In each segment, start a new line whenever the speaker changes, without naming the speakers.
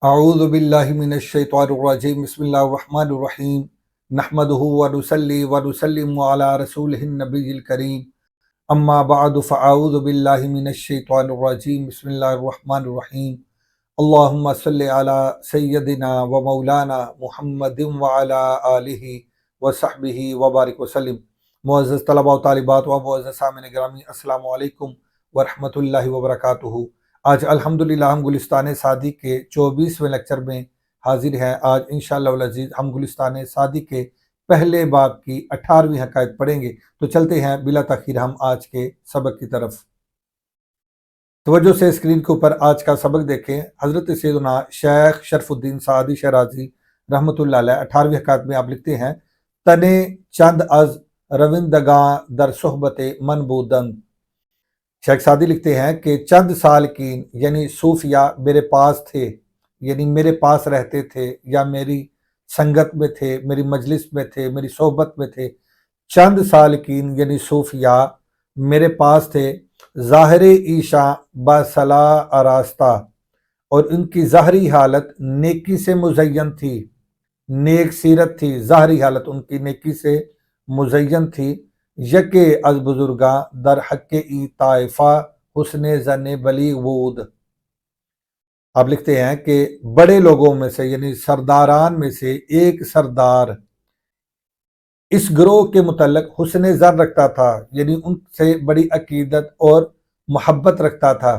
اعوذ باللہ من الشیطان الرجیم بسم اللہ الرحمن الرحیم نحمدہ ونصلی ونسلم علی رسولہ النبی الکریم اما بعد فاعوذ باللہ من الشیطان الرجیم بسم اللہ الرحمن الرحیم اللہم صلی علی سیدنا و مولانا محمد وعلی آلہ وصحبہ وبارک وسلم۔ معزز طلباء و طالبات و معزز سامعین گرامی، السلام علیکم ورحمۃ اللہ وبرکاتہ۔ آج الحمدللہ ہم گلستان سعدی کے 24ویں لیکچر میں حاضر ہیں۔ آج انشاءاللہ العزیز ہم گلستان سعدی کے پہلے باب کی 18ویں حکایت پڑھیں گے۔ تو چلتے ہیں بلا تاخیر ہم آج کے سبق کی طرف۔ توجہ سے اسکرین کے اوپر آج کا سبق دیکھیں۔ حضرت سیدنا شیخ شرف الدین سعدی شیرازی رحمۃ اللہ علیہ 18ویں حکایت میں آپ لکھتے ہیں: تنے چند از روندگاں در صحبت من بودند۔ شیخ سعدی لکھتے ہیں کہ چند سالکین یعنی صوفیاء میرے پاس تھے، یعنی میرے پاس رہتے تھے یا میری سنگت میں تھے، میری مجلس میں تھے، میری صحبت میں تھے۔ چند سالکین یعنی صوفیاء میرے پاس تھے، ظاہر ایشاں باصلاح آراستہ، اور ان کی ظاہری حالت نیکی سے مزین تھی، نیک سیرت تھی، ظاہری حالت ان کی نیکی سے مزین تھی۔ یکے از بزرگاں در حق ای طائفہ حسن زن بلیغ بود۔ آپ لکھتے ہیں کہ بڑے لوگوں میں سے یعنی سرداران میں سے ایک سردار اس گروہ کے متعلق حسن زن رکھتا تھا، یعنی ان سے بڑی عقیدت اور محبت رکھتا تھا۔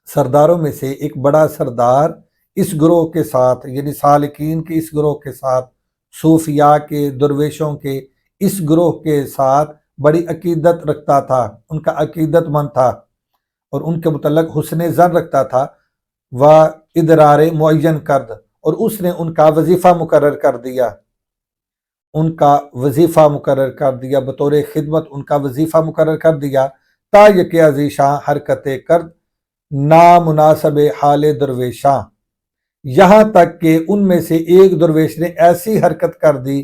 سرداروں میں سے ایک بڑا سردار اس گروہ کے ساتھ یعنی سالکین کے اس گروہ کے ساتھ، صوفیاء کے، درویشوں کے اس گروہ کے ساتھ بڑی عقیدت رکھتا تھا، ان کا عقیدت مند تھا اور ان کے متعلق حسن زن رکھتا تھا۔ و ادرار معین کرد، اور اس نے ان کا وظیفہ مقرر کر دیا، ان کا وظیفہ مقرر کر دیا، بطور خدمت ان کا وظیفہ مقرر کر دیا۔ تا یک عزیشاں حرکت کرد نامناسب حال درویشاں، یہاں تک کہ ان میں سے ایک درویش نے ایسی حرکت کر دی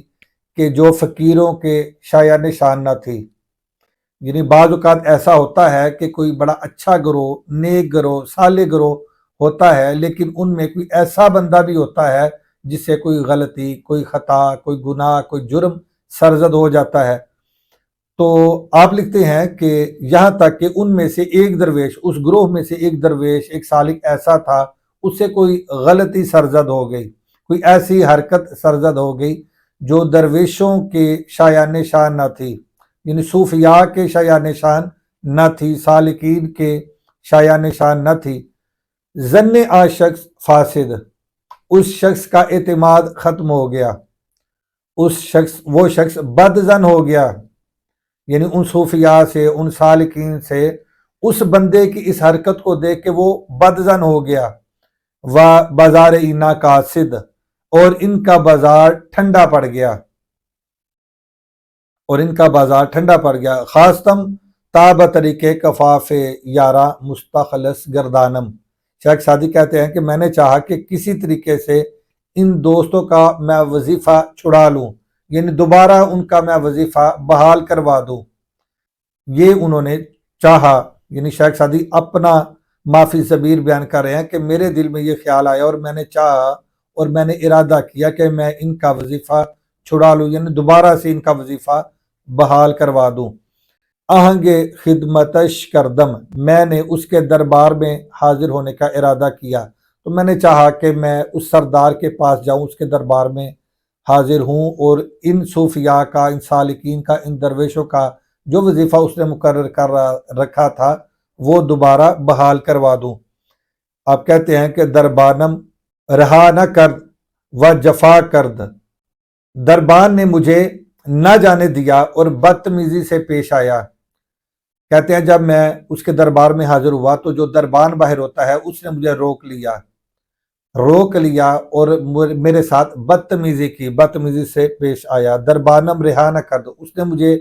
کہ جو فقیروں کے شایع نشان نہ تھی۔ یعنی بعض اوقات ایسا ہوتا ہے کہ کوئی بڑا اچھا گروہ، نیک گروہ، صالح گروہ ہوتا ہے، لیکن ان میں کوئی ایسا بندہ بھی ہوتا ہے جس سے کوئی غلطی، کوئی خطا، کوئی گناہ، کوئی جرم سرزد ہو جاتا ہے۔ تو آپ لکھتے ہیں کہ یہاں تک کہ ان میں سے ایک درویش، اس گروہ میں سے ایک درویش، ایک سالک ایسا تھا، اس سے کوئی غلطی سرزد ہو گئی، کوئی ایسی حرکت سرزد ہو گئی جو درویشوں کے شایع نشان نہ تھی، یعنی صوفیاء کے شایع نشان نہ تھی، سالکین کے شایع نشان نہ تھی۔ ظن آ شخص فاسد، اس شخص کا اعتماد ختم ہو گیا، وہ شخص بد ظن ہو گیا، یعنی ان صوفیاء سے، ان سالکین سے اس بندے کی اس حرکت کو دیکھ کے وہ بد ظن ہو گیا۔ و بازار اینا قاصد، اور ان کا بازار ٹھنڈا پڑ گیا، خاصتم تاب طریقے کفاف یارا مستخلص گردانم۔ شیخ سعدی کہتے ہیں کہ میں نے چاہا کہ کسی طریقے سے ان دوستوں کا میں وظیفہ چھڑا لوں، یعنی دوبارہ ان کا میں وظیفہ بحال کروا دوں۔ یہ انہوں نے چاہا، یعنی شیخ سعدی اپنا معافی ضمیر بیان کر رہے ہیں کہ میرے دل میں یہ خیال آیا اور میں نے چاہا اور میں نے ارادہ کیا کہ میں ان کا وظیفہ چھڑا لوں، یعنی دوبارہ سے ان کا وظیفہ بحال کروا دوں۔ آہنگ خدمتش کردم، میں نے اس کے دربار میں حاضر ہونے کا ارادہ کیا، تو میں نے چاہا کہ میں اس سردار کے پاس جاؤں، اس کے دربار میں حاضر ہوں اور ان صوفیاء کا، ان سالکین کا، ان درویشوں کا جو وظیفہ اس نے مقرر کر رکھا تھا وہ دوبارہ بحال کروا دوں۔ آپ کہتے ہیں کہ دربانم رہا نہ کرد و جفا کرد، دربان نے مجھے نہ جانے دیا اور بدتمیزی سے پیش آیا۔ کہتے ہیں جب میں اس کے دربار میں حاضر ہوا تو جو دربان باہر ہوتا ہے اس نے مجھے روک لیا اور میرے ساتھ بدتمیزی سے پیش آیا۔ دربانم رہا نہ کرد، اس نے مجھے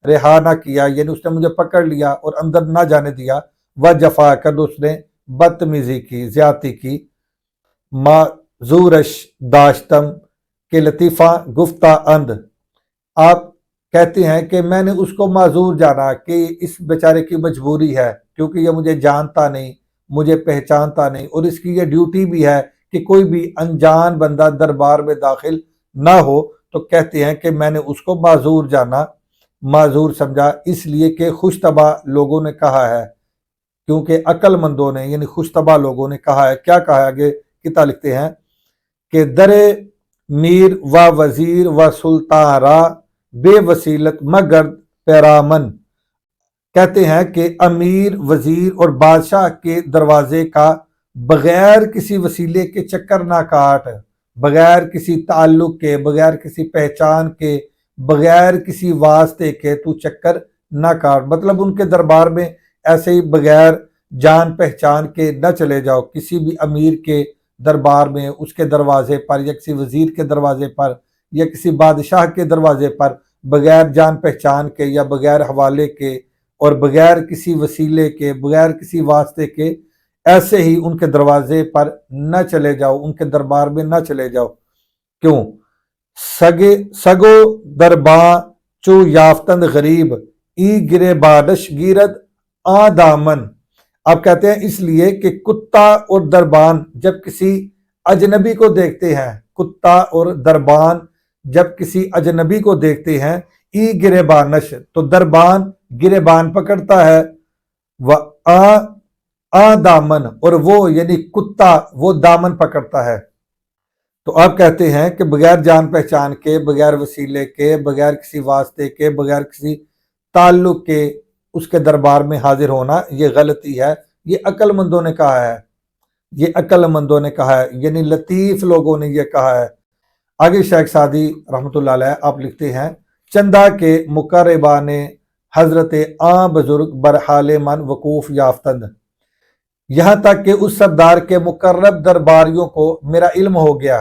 رہا نہ کیا، یعنی اس نے مجھے پکڑ لیا اور اندر نہ جانے دیا۔ و جفا کرد، اس نے بدتمیزی کی، زیادتی کی۔ معذورش داشتم کہ لطیفہ گفتہ اند، آپ کہتے ہیں کہ میں نے اس کو معذور جانا کہ اس بیچارے کی مجبوری ہے، کیونکہ یہ مجھے جانتا نہیں، مجھے پہچانتا نہیں، اور اس کی یہ ڈیوٹی بھی ہے کہ کوئی بھی انجان بندہ دربار میں داخل نہ ہو، تو کہتے ہیں کہ میں نے اس کو معذور جانا، معذور سمجھا، اس لیے کہ خوش طبع لوگوں نے کہا ہے، کیونکہ عقل مندوں نے یعنی خوش طبع لوگوں نے کہا ہے۔ کیا کہا ہے؟ آگے کتاب لکھتے ہیں کہ در میر و وزیر و سلطان را بے وسیلت مگرد پیرامن، کہتے ہیں کہ امیر، وزیر اور بادشاہ کے دروازے کا بغیر کسی وسیلے کے چکر نہ کاٹ، بغیر کسی تعلق کے، بغیر کسی پہچان کے، بغیر کسی واسطے کے تو چکر نہ کاٹ۔ مطلب ان کے دربار میں ایسے ہی بغیر جان پہچان کے نہ چلے جاؤ، کسی بھی امیر کے دربار میں، اس کے دروازے پر، یا کسی وزیر کے دروازے پر، یا کسی بادشاہ کے دروازے پر بغیر جان پہچان کے یا بغیر حوالے کے اور بغیر کسی وسیلے کے، بغیر کسی واسطے کے ایسے ہی ان کے دروازے پر نہ چلے جاؤ، ان کے دربار میں نہ چلے جاؤ۔ کیوں؟ سگو درباں چو یافتند غریب ای گرے بادش گیرد آ دامن۔ آپ کہتے ہیں اس لیے کہ کتا اور دربان جب کسی اجنبی کو دیکھتے ہیں، کتا اور دربان جب کسی اجنبی کو دیکھتے ہیں، ای گرے بانش تو دربان گریبان پکڑتا ہے، و آ دامن اور وہ یعنی کتا وہ دامن پکڑتا ہے۔ تو آپ کہتے ہیں کہ بغیر جان پہچان کے، بغیر وسیلے کے، بغیر کسی واسطے کے، بغیر کسی تعلق کے اس کے دربار میں حاضر ہونا یہ غلطی ہے۔ یہ عقل مندوں نے کہا ہے، یہ عقل مندوں نے کہا ہے، یعنی لطیف لوگوں نے یہ کہا ہے۔ آگے شیخ سعدی رحمۃ اللہ علیہ آپ لکھتے ہیں چندہ کے مقربہ نے حضرت آ بزرگ برحال من وقوف یافتند، یہاں تک کہ اس سردار کے مقرب درباریوں کو میرا علم ہو گیا،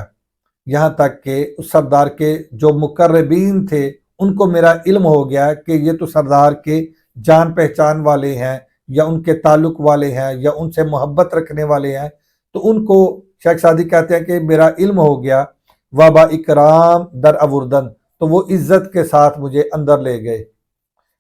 یہاں تک کہ اس سردار کے جو مقربین تھے ان کو میرا علم ہو گیا کہ یہ تو سردار کے جان پہچان والے ہیں، یا ان کے تعلق والے ہیں، یا ان سے محبت رکھنے والے ہیں، تو ان کو شیخ سعدی کہتے ہیں کہ میرا علم ہو گیا۔ وابا اکرام در اوردن، تو وہ عزت کے ساتھ مجھے اندر لے گئے،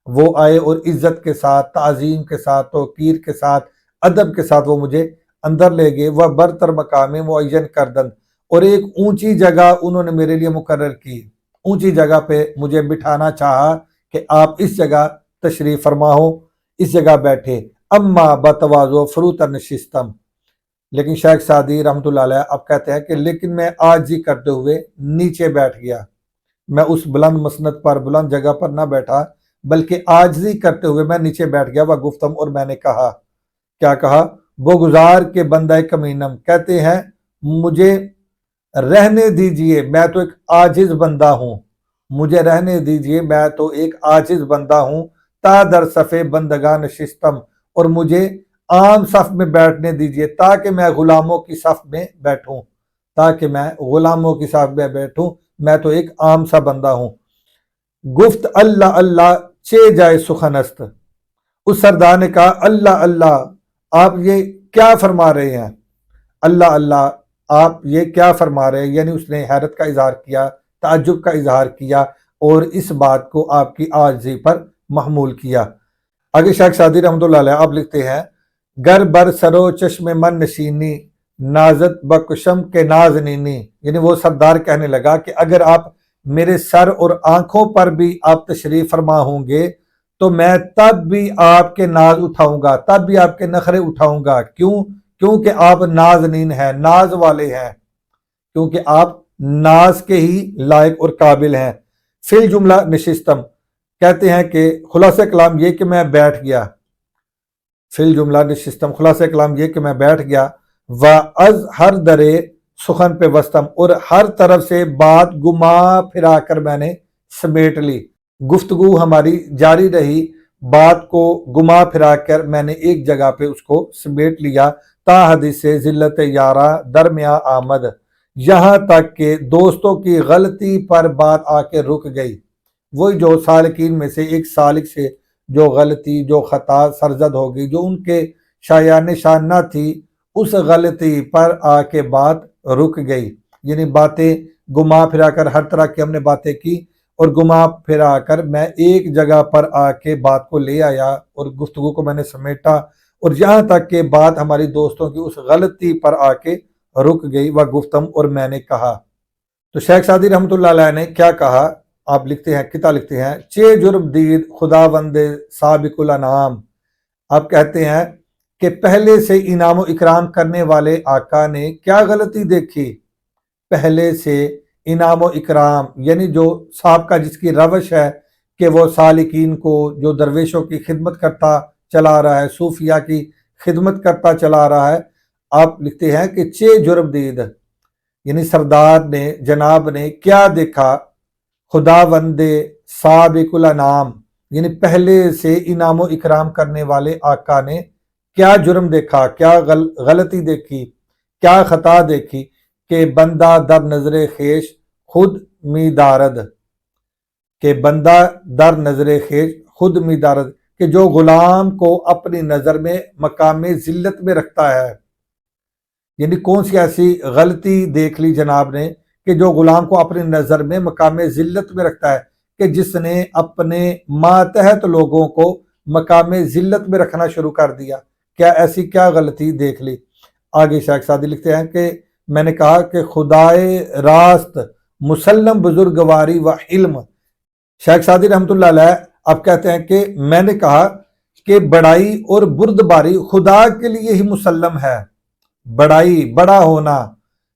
وہ آئے اور عزت کے ساتھ، تعظیم کے ساتھ، توقیر کے ساتھ، ادب کے ساتھ وہ مجھے اندر لے گئے۔ وہ برتر مقام معین کردن، اور ایک اونچی جگہ انہوں نے میرے لیے مقرر کی، اونچی جگہ پہ مجھے بٹھانا چاہا کہ آپ اس جگہ تشریف فرما ہو، اس جگہ بیٹھے۔ اما بتواضع فروت نشستم، لیکن شیخ سعدی رحمۃ اللہ علیہ اب کہتے ہیں کہ لیکن میں عاجزی کرتے ہوئے نیچے بیٹھ گیا، میں اس بلند مسند پر، بلند جگہ پر نہ بیٹھا، بلکہ عاجزی کرتے ہوئے میں نیچے بیٹھ گیا۔ وہ گفتم، اور میں نے کہا، کیا کہا؟ وہ گزار کے بندہ کمینم، کہتے ہیں مجھے رہنے دیجئے، میں تو ایک عاجز بندہ ہوں، مجھے رہنے دیجئے، میں تو ایک عاجز بندہ ہوں۔ تا در صفے بندگان نشستم، اور مجھے عام صف میں بیٹھنے دیجئے تاکہ میں غلاموں کی صف میں بیٹھوں، تاکہ میں غلاموں کی صف میں بیٹھوں، میں تو ایک عام سا بندہ ہوں۔ گفت اللہ اللہ چے جائے سخنست، اس سردار نے کہا اللہ اللہ آپ یہ کیا فرما رہے ہیں، اللہ اللہ آپ یہ کیا فرما رہے ہیں، یعنی اس نے حیرت کا اظہار کیا، تعجب کا اظہار کیا، اور اس بات کو آپ کی عاجزی پر محمول کیا۔ آگے شیخ سعدی رحمۃ اللہ علیہ آپ لکھتے ہیں گر بر سرو چشم من نشینی نازت بکشم کے نازنینی، یعنی وہ سردار کہنے لگا کہ اگر آپ میرے سر اور آنکھوں پر بھی آپ تشریف فرما ہوں گے تو میں تب بھی آپ کے ناز اٹھاؤں گا، تب بھی آپ کے نخرے اٹھاؤں گا۔ کیوں؟ کیونکہ آپ نازنین ہیں، ناز والے ہیں، کیونکہ آپ ناز کے ہی لائق اور قابل ہیں۔ فی الجملہ نشستم، کہتے ہیں کہ خلاصہ کلام یہ کہ میں بیٹھ گیا، فی الجملہ نشستم، خلاصہ کلام یہ کہ میں بیٹھ گیا۔ و از ہر درے سخن پہ وسطم، اور ہر طرف سے بات گما پھرا کر میں نے سمیٹ لی، گفتگو ہماری جاری رہی، بات کو گما پھرا کر میں نے ایک جگہ پہ اس کو سمیٹ لیا۔ تا حدیث ذلت یارہ درمیاں آمد، یہاں تک کہ دوستوں کی غلطی پر بات آ کے رک گئی۔ وہی جو سالکین میں سے ایک سالک سے جو غلطی، جو خطا سرزد ہو گئی، جو ان کے شایان شان نہ تھی، اس غلطی پر آ کے بات رک گئی، یعنی باتیں گما پھرا کر، ہر طرح کی ہم نے باتیں کی اور گما پھرا کر میں ایک جگہ پر آ کے بات کو لے آیا اور گفتگو کو میں نے سمیٹا، اور یہاں تک کہ بات ہماری دوستوں کی اس غلطی پر آ کے رک گئی و گفتم اور میں نے کہا۔ تو شیخ سعدی رحمۃ اللہ علیہ نے کیا کہا؟ آپ لکھتے ہیں، کتا لکھتے ہیں، چے جرم دید خدا بند سابق الانام۔ آپ کہتے ہیں کہ پہلے سے انعام و اکرام کرنے والے آقا نے کیا غلطی دیکھی؟ پہلے سے انعام و اکرام یعنی جو سابقہ جس کی روش ہے کہ وہ سالکین کو، جو درویشوں کی خدمت کرتا چلا رہا ہے، صوفیاء کی خدمت کرتا چلا رہا ہے۔ آپ لکھتے ہیں کہ چے جرم دید یعنی سردار نے، جناب نے کیا دیکھا؟ خدا بند سابق الانام یعنی پہلے سے انعام و اکرام کرنے والے آقا نے کیا جرم دیکھا، کیا غلطی دیکھی، کیا خطا دیکھی؟ کہ بندہ در نظر خیش خود می دارد، کہ بندہ در نظر خیش خود می دارد، کہ جو غلام کو اپنی نظر میں مقام ذلت میں رکھتا ہے۔ یعنی کون سی ایسی غلطی دیکھ لی جناب نے کہ جو غلام کو اپنی نظر میں مقام ذلت میں رکھتا ہے، کہ جس نے اپنے ماتحت لوگوں کو مقام ذلت میں رکھنا شروع کر دیا؟ کیا ایسی کیا غلطی دیکھ لی؟ آگے شیخ سعدی لکھتے ہیں کہ میں نے کہا کہ خدائے راست مسلم بزرگواری و علم۔ شیخ سعدی رحمۃ اللہ علیہ اب کہتے ہیں کہ میں نے کہا کہ بڑائی اور بردباری خدا کے لیے ہی مسلم ہے، بڑائی، بڑا ہونا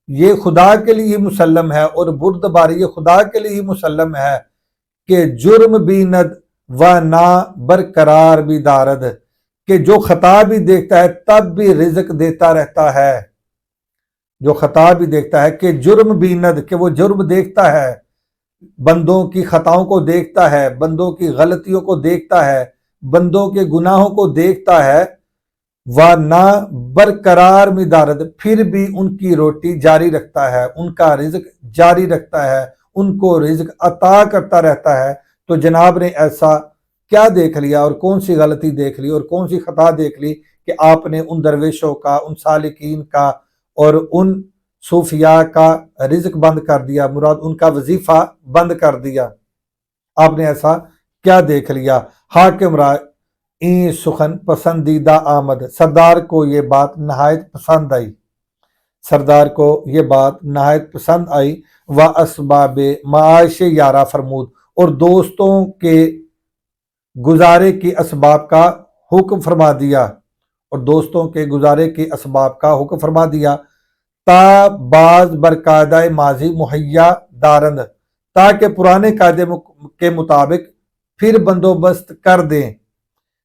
یہ خدا کے لیے ہی مسلم ہے، اور بردباری یہ خدا کے لیے ہی مسلم ہے، کہ جرم بیند و نا برقرار بھی دارد، کہ جو خطا بھی دیکھتا ہے تب بھی رزق دیتا رہتا ہے، جو خطا بھی دیکھتا ہے، کہ جرم بیند کہ وہ جرم دیکھتا ہے، بندوں کی خطاؤں کو دیکھتا ہے، بندوں کی غلطیوں کو دیکھتا ہے، بندوں کے گناہوں کو دیکھتا ہے، وَنَا برقرار مدارد پھر بھی ان کی روٹی جاری رکھتا ہے، ان کا رزق جاری رکھتا ہے، ان کو رزق عطا کرتا رہتا ہے۔ تو جناب نے ایسا کیا دیکھ لیا اور کون سی غلطی دیکھ لی اور کون سی خطا دیکھ لی کہ آپ نے ان درویشوں کا، ان سالکین کا اور ان صوفیاء کا رزق بند کر دیا، مراد ان کا وظیفہ بند کر دیا؟ آپ نے ایسا کیا دیکھ لیا؟ حاکم را این سخن پسندیدہ آمد، سردار کو یہ بات نہایت پسند آئی، سردار کو یہ بات نہایت پسند آئی، و اسباب معاش یارہ فرمود، اور دوستوں کے گزارے کے اسباب کا حکم فرما دیا، اور دوستوں کے گزارے کے اسباب کا حکم فرما دیا، تا بعض برقاعدہ ماضی مہیا دارند، تاکہ پرانے قاعدے کے مطابق پھر بندوبست کر دیں،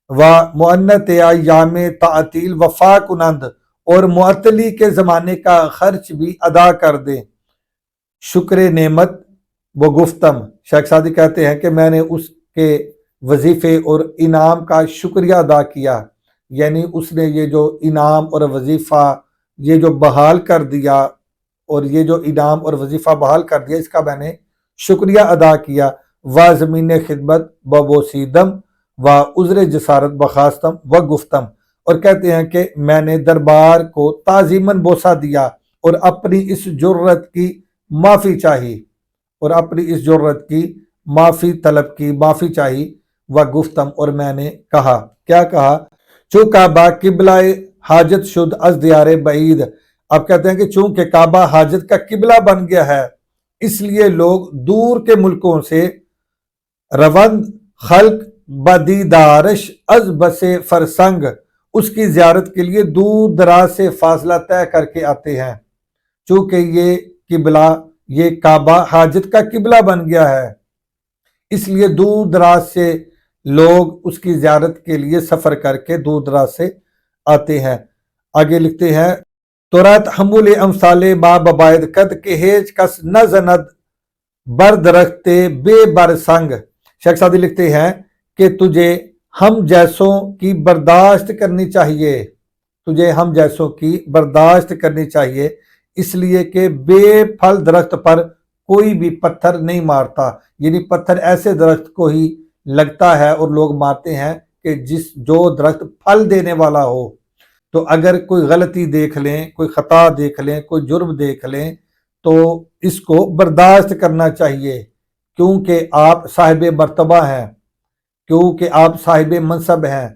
و معنت ایام تعطیل وفا کنند، اور معطلی کے زمانے کا خرچ بھی ادا کر دیں، شکر نعمت و گفتم۔ شیخ سعدی کہتے ہیں کہ میں نے اس کے وظیفے اور انعام کا شکریہ ادا کیا، یعنی اس نے یہ جو انعام اور وظیفہ یہ جو بحال کر دیا، اور یہ جو انعام اور وظیفہ بحال کر دیا، اس کا میں نے شکریہ ادا کیا، و زمین خدمت و بوسیدم و عذر جسارت بخواستم و گفتم، اور کہتے ہیں کہ میں نے دربار کو تعظیماً بوسہ دیا اور اپنی اس جرت کی معافی چاہی، اور اپنی اس جرت کی معافی طلب کی، معافی چاہی، و گفتم، اور میں نے کہا، کیا کہا؟ چوں کعبہ قبلہ حاجت شد از دیار بعید۔ اب کہتے ہیں کہ چونکہ کعبہ حاجت کا قبلہ بن گیا ہے، اس لیے لوگ دور کے ملکوں سے روند خلق بدیدارش از بس فرسنگ، اس کی زیارت کے لیے دور دراز سے فاصلہ طے کر کے آتے ہیں، چونکہ یہ قبلہ، یہ کعبہ حاجت کا قبلہ بن گیا ہے، اس لیے دور دراز سے لوگ اس کی زیارت کے لیے سفر کر کے دور دراز سے آتے ہیں۔ آگے لکھتے ہیں، تورات حمول امثال با ببائد قد کے ہیچ کس نہ زند بر درخت بے بر سنگ۔ شیخ سعدی لکھتے ہیں کہ تجھے ہم جیسوں کی برداشت کرنی چاہیے، تجھے ہم جیسوں کی برداشت کرنی چاہیے، اس لیے کہ بے پھل درخت پر کوئی بھی پتھر نہیں مارتا، یعنی پتھر ایسے درخت کو ہی لگتا ہے اور لوگ مارتے ہیں کہ جو درخت پھل دینے والا ہو۔ تو اگر کوئی غلطی دیکھ لیں، کوئی خطا دیکھ لیں، کوئی جرم دیکھ لیں، تو اس کو برداشت کرنا چاہیے، کیونکہ آپ صاحب مرتبہ ہیں، کیونکہ آپ صاحب منصب ہیں،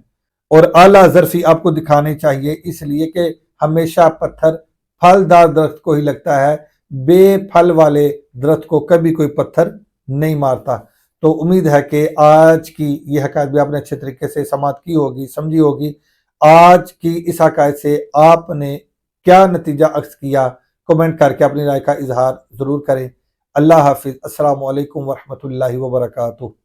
اور اعلیٰ ظرفی آپ کو دکھانی چاہیے، اس لیے کہ ہمیشہ پتھر پھلدار درخت کو ہی لگتا ہے، بے پھل والے درخت کو کبھی کوئی پتھر نہیں مارتا۔ تو امید ہے کہ آج کی یہ حکایت بھی آپ نے اچھے طریقے سے سماعت کی ہوگی، سمجھی ہوگی۔ آج کی اس حکایت سے آپ نے کیا نتیجہ اخذ کیا، کمنٹ کر کے اپنی رائے کا اظہار ضرور کریں۔ اللہ حافظ۔ السلام علیکم ورحمۃ اللہ وبرکاتہ۔